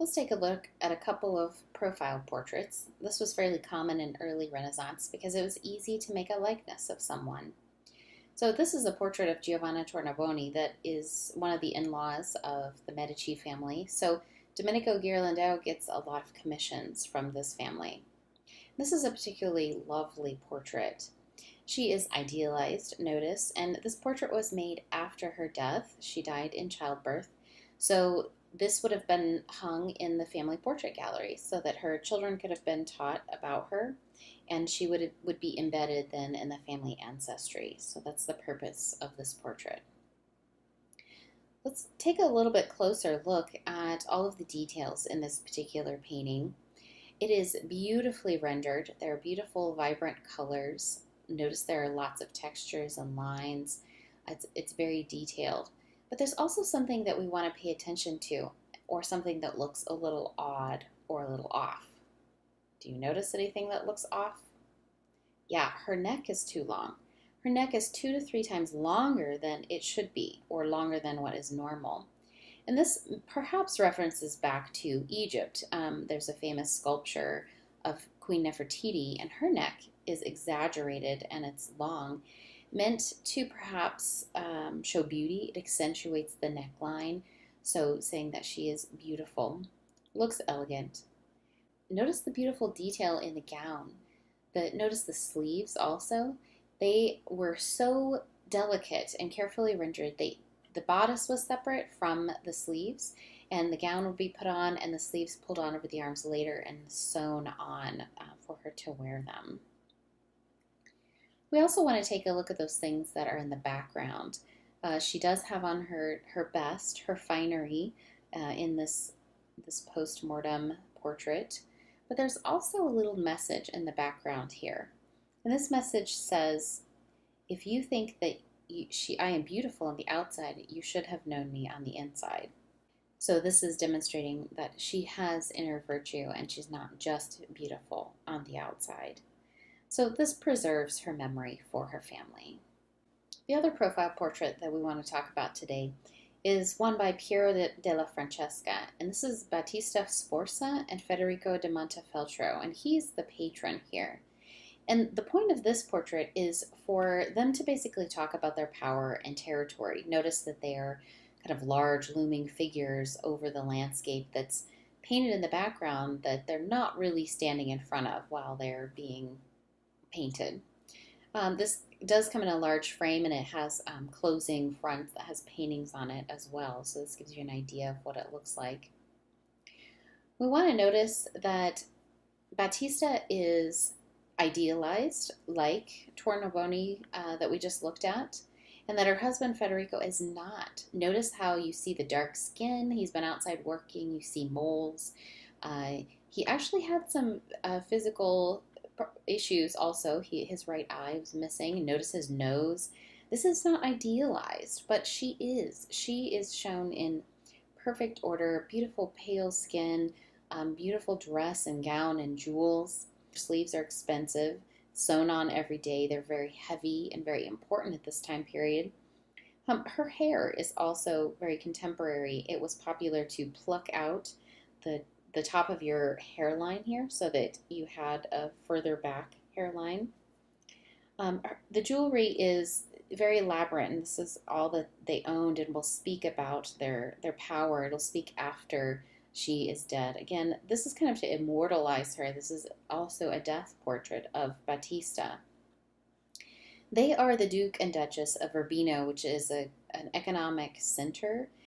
Let's take a look at a couple of profile portraits. This was fairly common in early Renaissance because it was easy to make a likeness of someone. So this is a portrait of Giovanna Tornabuoni that is one of the in-laws of the Medici family. So Domenico Ghirlandaio gets a lot of commissions from this family. This is a particularly lovely portrait. She is idealized, notice, and this portrait was made after her death. She died in childbirth. So this would have been hung in the family portrait gallery so that her children could have been taught about her, and she would be embedded then in the family ancestry. So that's the purpose of this portrait. Let's take a little bit closer look at all of the details in this particular painting. It is beautifully rendered. There are beautiful, vibrant colors. Notice there are lots of textures and lines. It's very detailed. But there's also something that we want to pay attention to, or something that looks a little odd or a little off. Do you notice anything that looks off? Yeah, her neck is too long. Her neck is 2 to 3 times longer than it should be, or longer than what is normal. And this perhaps references back to Egypt. There's a famous sculpture of Queen Nefertiti, and her neck is exaggerated and it's long, meant to perhaps show beauty. It accentuates the neckline, so saying that she is beautiful. Looks elegant. Notice the beautiful detail in the gown. Notice the sleeves also. They were so delicate and carefully rendered. The bodice was separate from the sleeves, and the gown would be put on and the sleeves pulled on over the arms later and sewn on for her to wear them. We also want to take a look at those things that are in the background. She does have on her best, her finery in this post-mortem portrait, but there's also a little message in the background here. And this message says, if you think that I am beautiful on the outside, you should have known me on the inside. So this is demonstrating that she has inner virtue and she's not just beautiful on the outside. So this preserves her memory for her family. The other profile portrait that we want to talk about today is one by Piero della Francesca, and this is Battista Sforza and Federico de Montefeltro, and he's the patron here. And the point of this portrait is for them to basically talk about their power and territory. Notice that they are kind of large looming figures over the landscape that's painted in the background that they're not really standing in front of while they're being painted. This does come in a large frame, and it has closing fronts that has paintings on it as well. So this gives you an idea of what it looks like. We want to notice that Battista is idealized, like Tornabuoni that we just looked at, and that her husband Federico is not. Notice how you see the dark skin. He's been outside working. You see moles. He actually had some physical issues also. His right eye was missing. Notice his nose. This is not idealized, but she is. She is shown in perfect order, beautiful pale skin, beautiful dress and gown and jewels. Her sleeves are expensive, sewn on every day. They're very heavy and very important at this time period. Her hair is also very contemporary. It was popular to pluck out the top of your hairline here so that you had a further back hairline. The jewelry is very elaborate, and this is all that they owned, and will speak about their power. It'll speak after she is dead. Again, this is kind of to immortalize her. This is also a death portrait of Battista. They are the Duke and Duchess of Urbino, which is an economic center